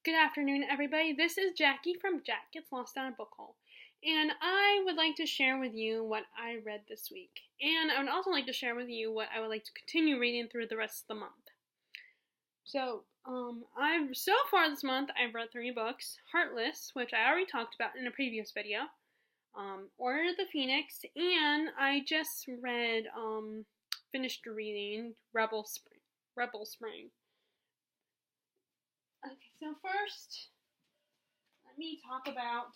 Good afternoon, everybody. This is Jackie from Jack Gets Lost Down a Book Hole. And I would like to share with you what I read this week. And I would also like to share with you what I would like to continue reading through the rest of the month. So far this month, I've read 3 books. Heartless, which I already talked about in a previous video. Order of the Phoenix, and I just finished reading Rebel Spring. Okay, so first, let me talk about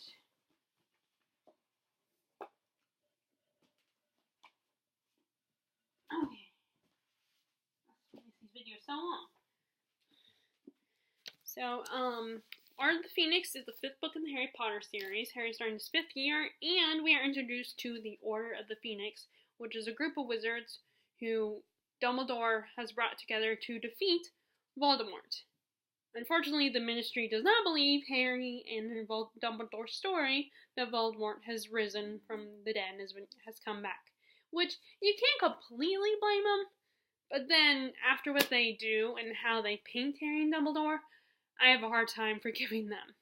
these videos so long. So, Order of the Phoenix is the 5th book in the Harry Potter series. Harry's starting his 5th year, and we are introduced to the Order of the Phoenix, which is a group of wizards who Dumbledore has brought together to defeat Voldemort. Unfortunately, the Ministry does not believe Harry and Dumbledore's story that Voldemort has risen from the dead and has come back. Which, you can't completely blame them, but then, after what they do and how they paint Harry and Dumbledore, I have a hard time forgiving them.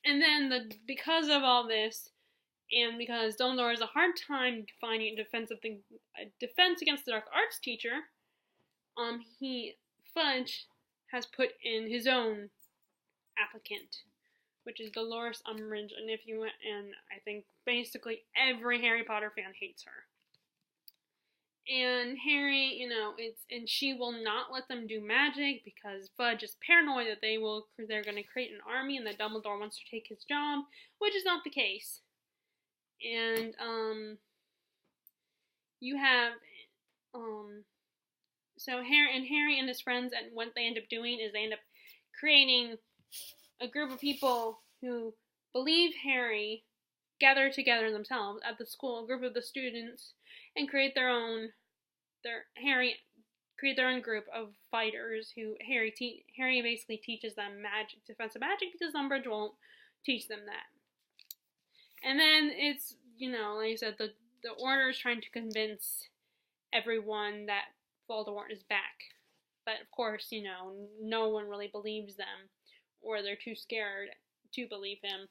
And then, because of all this, and because Dumbledore has a hard time finding a defense against the dark arts teacher, Fudge has put in his own applicant, which is Dolores Umbridge, and I think basically every Harry Potter fan hates her. And Harry, and she will not let them do magic because Fudge is paranoid that they're going to create an army and that Dumbledore wants to take his job, which is not the case. And you have So Harry and his friends, and what they end up doing is they end up creating a group of people who believe Harry, gather together themselves at the school, a group of the students, and create their own group of fighters who Harry basically teaches them defensive magic, because Umbridge won't teach them that. And then it's, like I said, the Order is trying to convince everyone that Voldemort is back. But of course, no one really believes them, or they're too scared to believe him.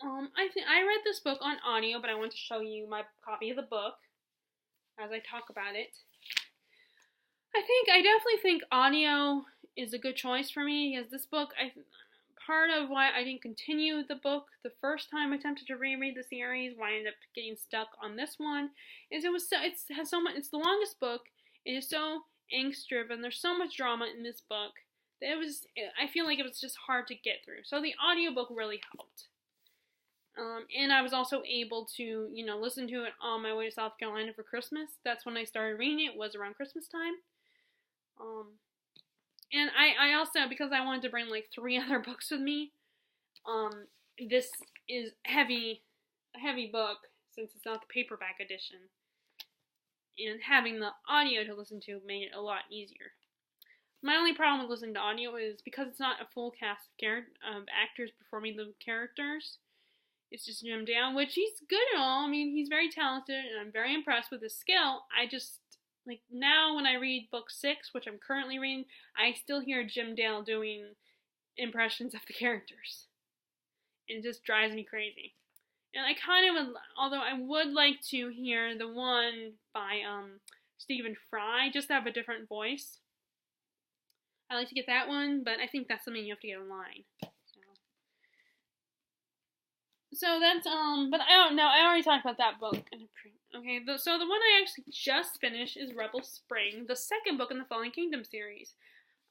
I read this book on audio, but I want to show you my copy of the book as I talk about it. I definitely think audio is a good choice for me, because this book, part of why I didn't continue the book the first time I attempted to reread the series, why I ended up getting stuck on this one, is it's the longest book. It is so angst-driven. There's so much drama in this book that I feel like it was just hard to get through. So the audiobook really helped. And I was also able to, listen to it on my way to South Carolina for Christmas. That's when I started reading it, was around Christmas time. And I also, because I wanted to bring 3 other books with me, this is a heavy book, since it's not the paperback edition. And having the audio to listen to made it a lot easier. My only problem with listening to audio is because it's not a full cast of actors performing the characters. It's just Jim Dale, which he's good at all. I mean, he's very talented, and I'm very impressed with his skill. I just, now when I read book 6, which I'm currently reading, I still hear Jim Dale doing impressions of the characters. And it just drives me crazy. And I kind of would, although I would like to hear the one by Stephen Fry, just to have a different voice. I like to get that one, but I think that's something you have to get online. So that's, but I don't know, I already talked about that book. Okay, so the one I actually just finished is Rebel Spring, the 2nd book in the Fallen Kingdom series.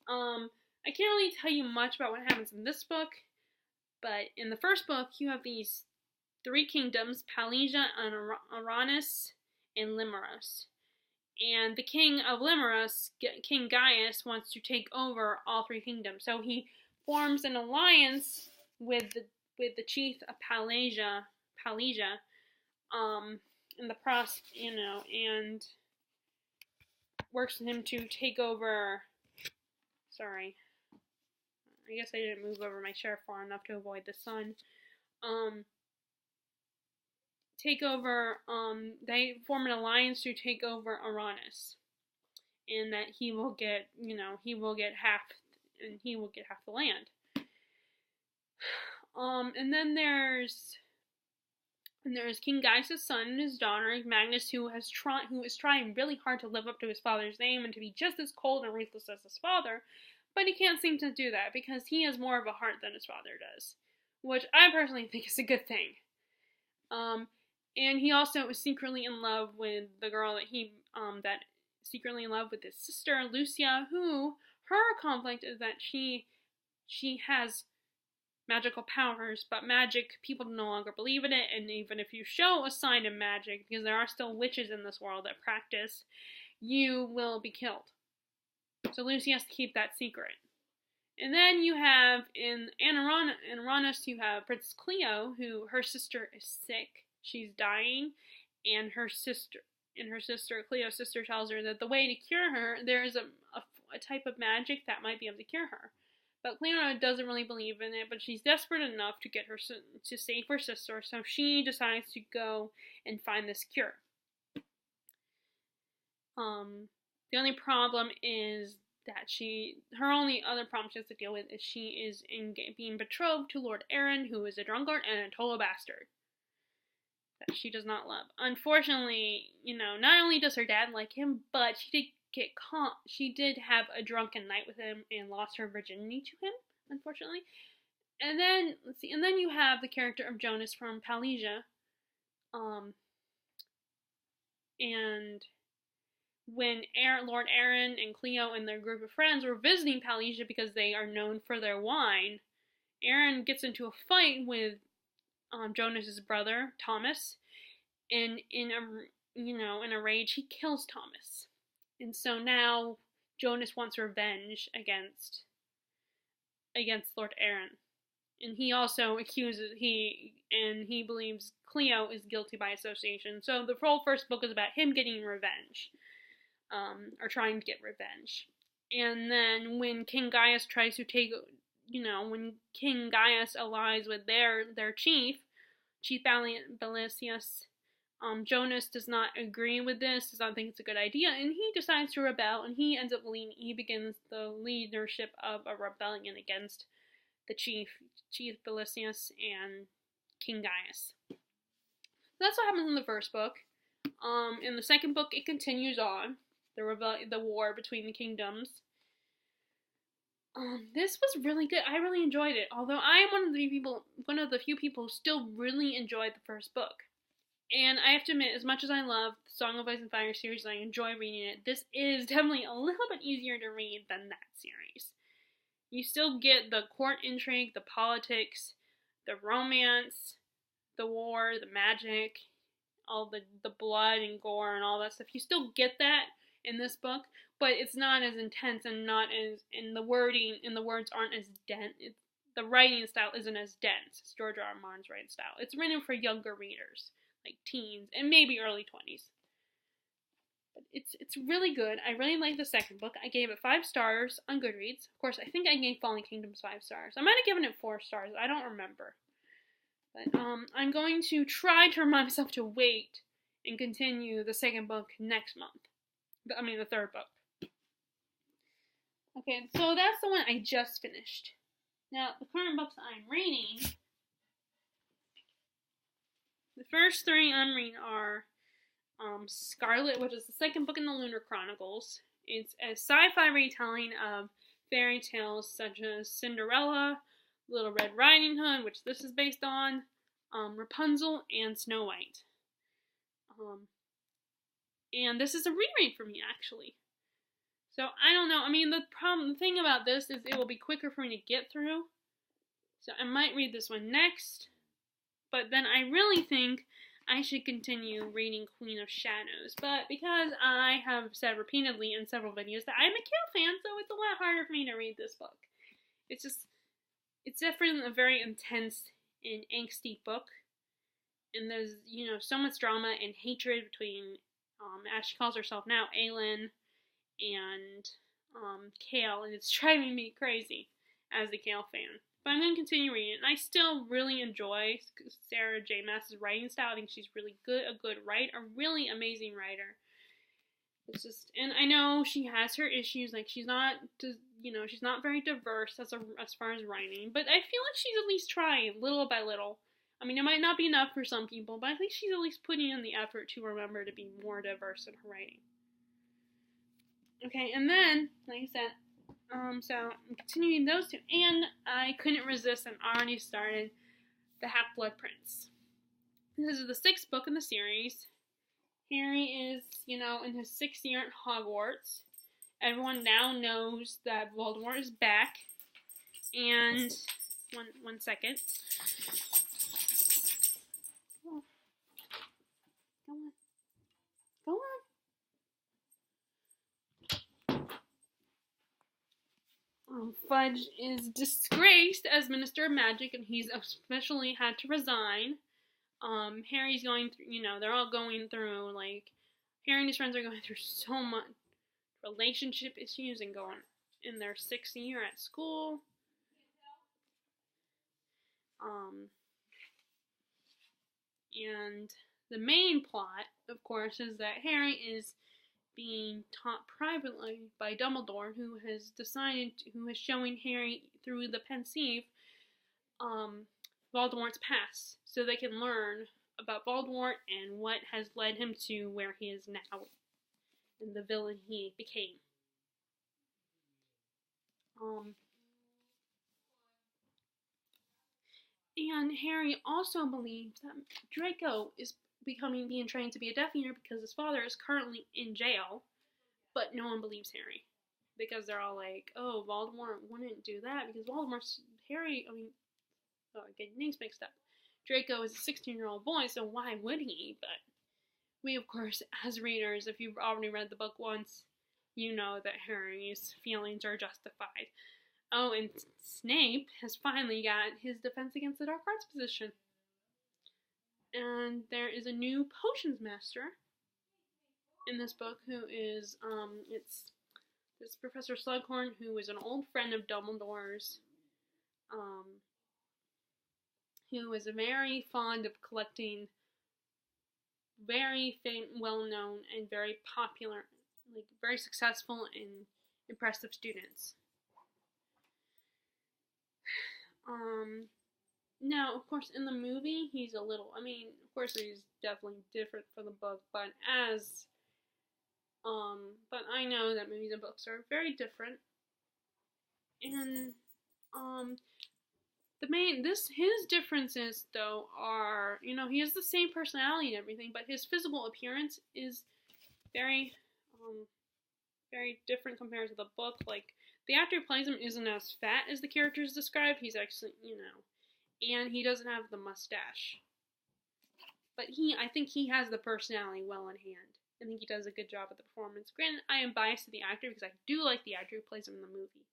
I can't really tell you much about what happens in this book, but in the first book, you have these 3 kingdoms, Palesia, Uranus, and Limerus. And the king of Limerus, King Gaius, wants to take over all 3 kingdoms. So he forms an alliance with the chief of Palesia, in the process, and works with him to take over. Sorry, I guess I didn't move over my chair far enough to avoid the sun. They form an alliance to take over Uranus, and that he will get half and he will get half the land. And then there's King Gaius' son and his daughter Magnus, who is trying really hard to live up to his father's name and to be just as cold and ruthless as his father, but he can't seem to do that because he has more of a heart than his father does, which I personally think is a good thing. And he also is secretly in love with the girl that secretly in love with his sister Lucia, who her conflict is that she has magical powers, but magic, people no longer believe in it, and even if you show a sign of magic, because there are still witches in this world that practice, you will be killed. So Lucy has to keep that secret. And then you have, in Uranus, you have Princess Cleo, who, her sister is sick, she's dying, and her sister, Cleo's sister tells her that the way to cure her, there is a type of magic that might be able to cure her. But Cleo doesn't really believe in it, but she's desperate enough to save her sister, so she decides to go and find this cure. The only problem is that her only other problem she has to deal with is she is being betrothed to Lord Aaron, who is a drunkard and a total bastard that she does not love. Unfortunately, not only does her dad like him, but she did get caught. She did have a drunken night with him and lost her virginity to him, unfortunately. And then you have the character of Jonas from Palasia. And when Lord Aaron and Cleo and their group of friends were visiting Palasia because they are known for their wine, Aaron gets into a fight with Jonas's brother Thomas, and in a rage he kills Thomas. And so now Jonas wants revenge against Lord Aaron. And he also he believes Cleo is guilty by association. So the whole first book is about him getting revenge. Or trying to get revenge. And then when King Gaius when King Gaius allies with their chief Belisius, Jonas does not agree with this, does not think it's a good idea, and he decides to rebel, and he begins the leadership of a rebellion against the chief Belisius and King Gaius. That's what happens in the first book. In the second book, it continues on the war between the kingdoms. This was really good. I really enjoyed it. Although I am one of the few people who still really enjoyed the first book. And I have to admit, as much as I love the Song of Ice and Fire series, and I enjoy reading it, this is definitely a little bit easier to read than that series. You still get the court intrigue, the politics, the romance, the war, the magic, all the blood and gore and all that stuff. You still get that in this book, but it's not as intense and the words aren't as dense. The writing style isn't as dense as George R. R. Martin's writing style. It's written for younger readers, like teens and maybe early 20s. But it's really good. I really like the second book. I gave it 5 stars on Goodreads. Of course, I think I gave Fallen Kingdoms 5 stars. I might have given it 4 stars. I don't remember. But I'm going to try to remind myself to wait and continue the second book next month. The third book. Okay, so that's the one I just finished. Now, the current books I'm reading, the first 3 I'm reading are Scarlet, which is the second book in the Lunar Chronicles. It's a sci-fi retelling of fairy tales such as Cinderella, Little Red Riding Hood, which this is based on, Rapunzel, and Snow White. And this is a reread for me, actually. So, I don't know. The thing about this is it will be quicker for me to get through. So, I might read this one next. But then I really think I should continue reading Queen of Shadows. But because I have said repeatedly in several videos that I'm a Kale fan, so it's a lot harder for me to read this book. It's definitely a very intense and angsty book. And there's, so much drama and hatred between, as she calls herself now, Aelin and Kale, and it's driving me crazy as a Kale fan. But I'm going to continue reading it, and I still really enjoy Sarah J. Maas's writing style. I think she's really good, a good writer, a really amazing writer. It's just, and I know she has her issues. Like she's not, she's not very diverse as far as writing. But I feel like she's at least trying little by little. I mean, it might not be enough for some people, but I think she's at least putting in the effort to remember to be more diverse in her writing. Okay, and then, like I said, so I'm continuing those two, and I couldn't resist and already started the HalfBlood Prince. This is the 6th book in the series. Harry is, in his 6th year at Hogwarts. Everyone now knows that Voldemort is back. And, one second. Go on. Fudge is disgraced as Minister of Magic, and he's officially had to resign. Harry's going through, they're all going through, like, Harry and his friends are going through so much relationship issues and going in their 6th year at school. And the main plot, of course, is that Harry is being taught privately by Dumbledore, who is showing Harry through the pensieve, Voldemort's past, so they can learn about Voldemort and what has led him to where he is now, and the villain he became. And Harry also believes that Draco is being trained to be a Death Eater because his father is currently in jail, but no one believes Harry. Because they're all like, oh, Voldemort wouldn't do that because Voldemort's Harry, I get names mixed up. Draco is a 16-year-old boy, so why would he? But we, of course, as readers, if you've already read the book once, you know that Harry's feelings are justified. Oh, and Snape has finally got his Defense Against the Dark Arts position. And there is a new potions master in this book who is, it's Professor Slughorn, who is an old friend of Dumbledore's, who is very fond of collecting very well-known and very popular, like very successful and impressive students. Now, of course, in the movie, he's of course he's definitely different from the book, but but I know that movies and books are very different. And, his differences, though, are, he has the same personality and everything, but his physical appearance is very, very different compared to the book. Like, the actor who plays him isn't as fat as the character is described. He's actually, and he doesn't have the mustache. But I think he has the personality well in hand. I think he does a good job at the performance. Granted, I am biased to the actor because I do like the actor who plays him in the movie.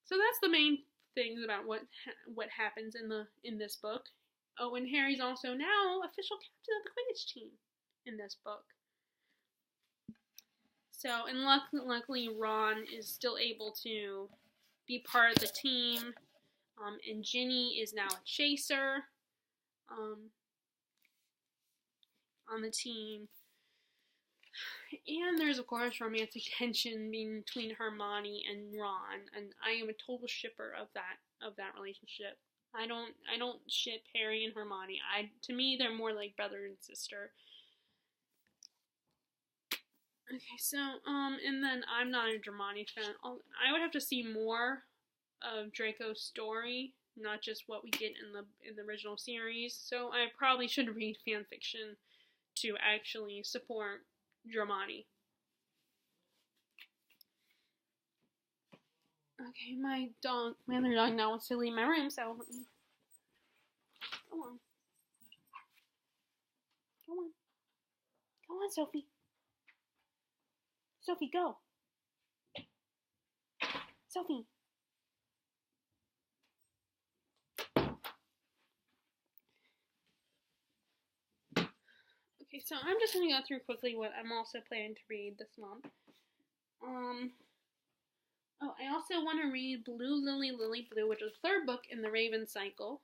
So that's the main things about what happens in this book. Oh, and Harry's also now official captain of the Quidditch team in this book. So, and luckily Ron is still able to be part of the team. And Ginny is now a chaser on the team. And there's, of course, romantic tension between Hermione and Ron, and I am a total shipper of that relationship. I don't ship Harry and Hermione. To me, they're more like brother and sister. Okay, so, and then I'm not a Hermione fan. I would have to see more of Draco's story, not just what we get in the original series. So I probably should read fan fiction to actually support Hermione. Okay, my other dog now wants to leave my room, so let me. Go on. Go on, Sophie. Sophie, go. Sophie. Okay, so I'm just going to go through quickly what I'm also planning to read this month. I also want to read Blue Lily, Lily Blue, which is the 3rd book in the Raven cycle.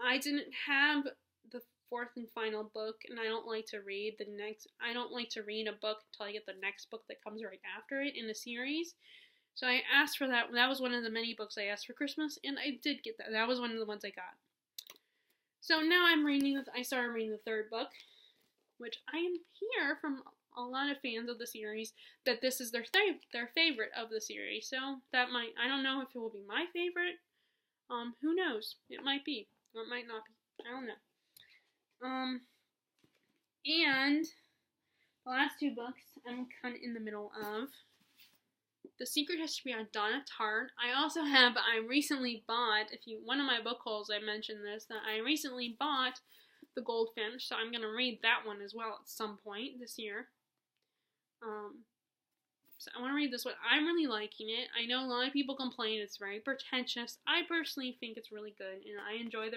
I didn't have the fourth and final book, and I don't like to read a book until I get the next book that comes right after it in the series. So I asked for that. That was one of the many books I asked for Christmas, and I did get that. That was one of the ones I got. So now I started reading the third book, which I am hear from a lot of fans of the series that this is their favorite of the series. So I don't know if it will be my favorite. Who knows? It might be, or it might not be. I don't know. And the last two books I'm kind of in the middle of. The Secret History of Donna Tartt. I recently bought, one of my book hauls I mentioned this, that I recently bought The Goldfinch, so I'm going to read that one as well at some point this year. So I want to read this one. I'm really liking it. I know a lot of people complain it's very pretentious. I personally think it's really good, and I enjoy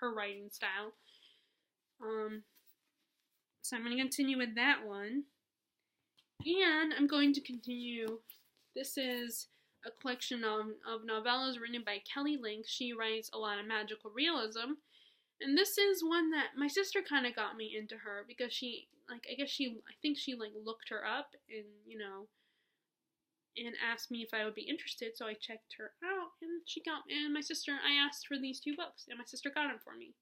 her writing style. So I'm going to continue with that one. And I'm going to continue. This is a collection of novellas written by Kelly Link. She writes a lot of magical realism. And this is one that my sister kind of got me into her because I think she looked her up and, and asked me if I would be interested. So I checked her out and I asked for these two books and my sister got them for me.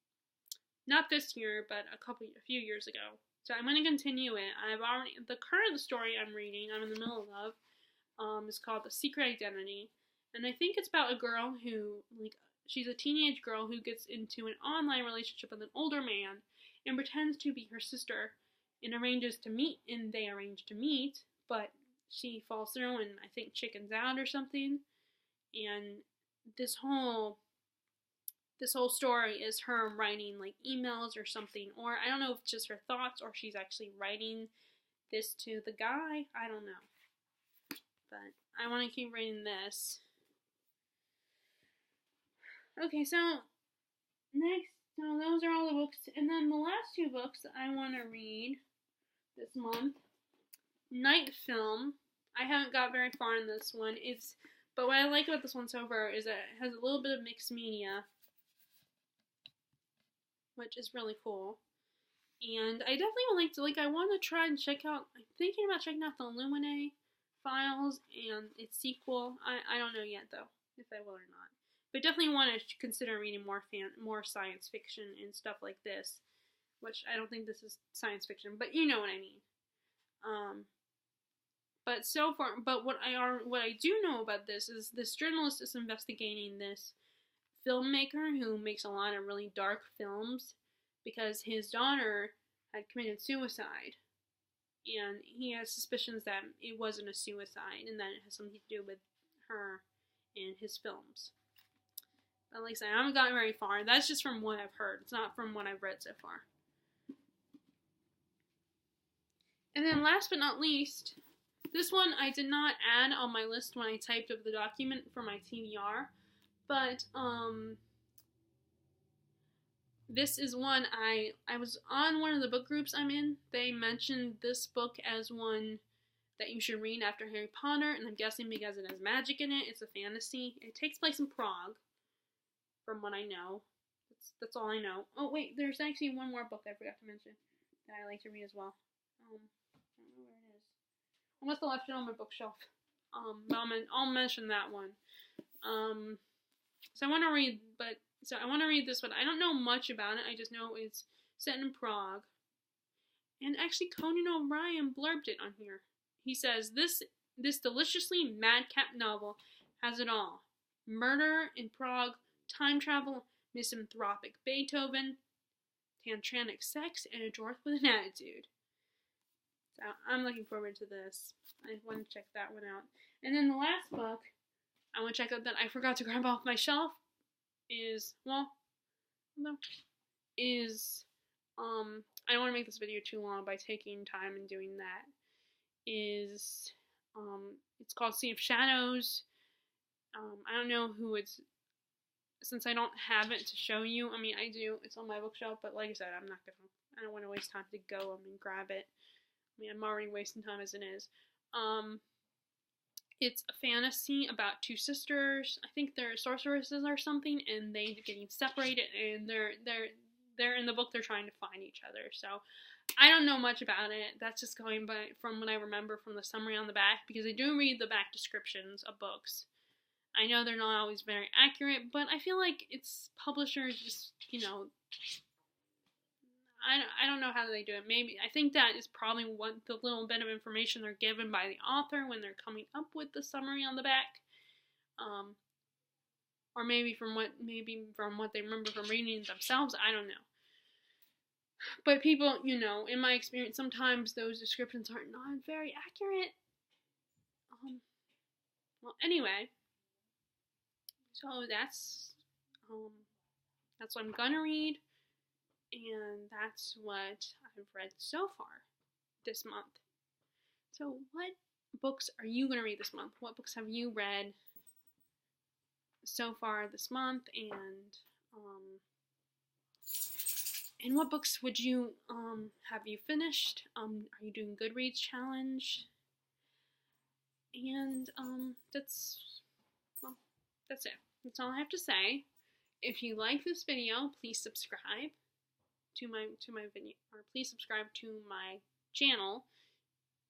Not this year, but a few years ago. So I'm going to continue it. The current story I'm in the middle of, is called The Secret Identity, and I think it's about a girl who, she's a teenage girl who gets into an online relationship with an older man and pretends to be her sister and they arrange to meet, but she falls through and I think chickens out or something, and this whole story is her writing emails or something, or I don't know if it's just her thoughts or she's actually writing this to the guy, I don't know. But I want to keep reading this. Okay, so those are all the books. And then the last two books that I want to read this month. Night Film. I haven't got very far in this one. But what I like about this one so far is that it has a little bit of mixed media, which is really cool. And I definitely would I want to try and I'm thinking about checking out the Illuminae Files and its sequel. I don't know yet though if I will or not, but definitely want to consider reading more science fiction and stuff like this, which I don't think this is science fiction, but you know what I mean. But what I do know about this is this journalist is investigating this filmmaker who makes a lot of really dark films because his daughter had committed suicide. And he has suspicions that it wasn't a suicide and that it has something to do with her and his films. But like I said, I haven't gotten very far. That's just from what I've heard. It's not from what I've read so far. And then last but not least, this one I did not add on my list when I typed up the document for my TBR. But, this is one I was on one of the book groups I'm in. They mentioned this book as one that you should read after Harry Potter, and I'm guessing because it has magic in it. It's a fantasy. It takes place in Prague, from what I know. That's all I know. Oh wait, there's actually one more book I forgot to mention that I like to read as well. I don't know where it is. I must have left it on my bookshelf. But I'll mention that one. So I want to read this one. I don't know much about it. I just know it's set in Prague. And actually, Conan O'Brien blurbed it on here. He says, this deliciously madcap novel has it all. Murder in Prague, time travel, misanthropic Beethoven, tantranic sex, and a dwarf with an attitude. So I'm looking forward to this. I want to check that one out. And then the last book I want to check out that I forgot to grab off my shelf I don't want to make this video too long by taking time and doing that, it's called Sea of Shadows. I don't know who since I don't have it to show you. I mean, I do, it's on my bookshelf, but like I said, I don't want to waste time to go and grab it. I mean, I'm already wasting time as it is. It's a fantasy about two sisters. I think they're sorceresses or something, and they're getting separated, and they're in the book, they're trying to find each other. So I don't know much about it. That's just going by from what I remember from the summary on the back, because I do read the back descriptions of books. I know they're not always very accurate, but I feel like it's publishers just, I don't know how they do it. Maybe I think that is probably what the little bit of information they're given by the author when they're coming up with the summary on the back, or maybe from what they remember from reading it themselves. I don't know. But people, in my experience, sometimes those descriptions are not very accurate. Well, anyway, so that's what I'm gonna read. And that's what I've read so far this month. So what books are you going to read this month? What books have you read so far this month? And what books would you, have you finished? Are you doing Goodreads challenge? And, that's it. That's all I have to say. If you like this video, please subscribe to my video, or please subscribe to my channel,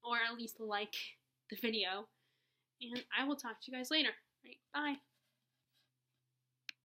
or at least like the video, and I will talk to you guys later. All right, bye.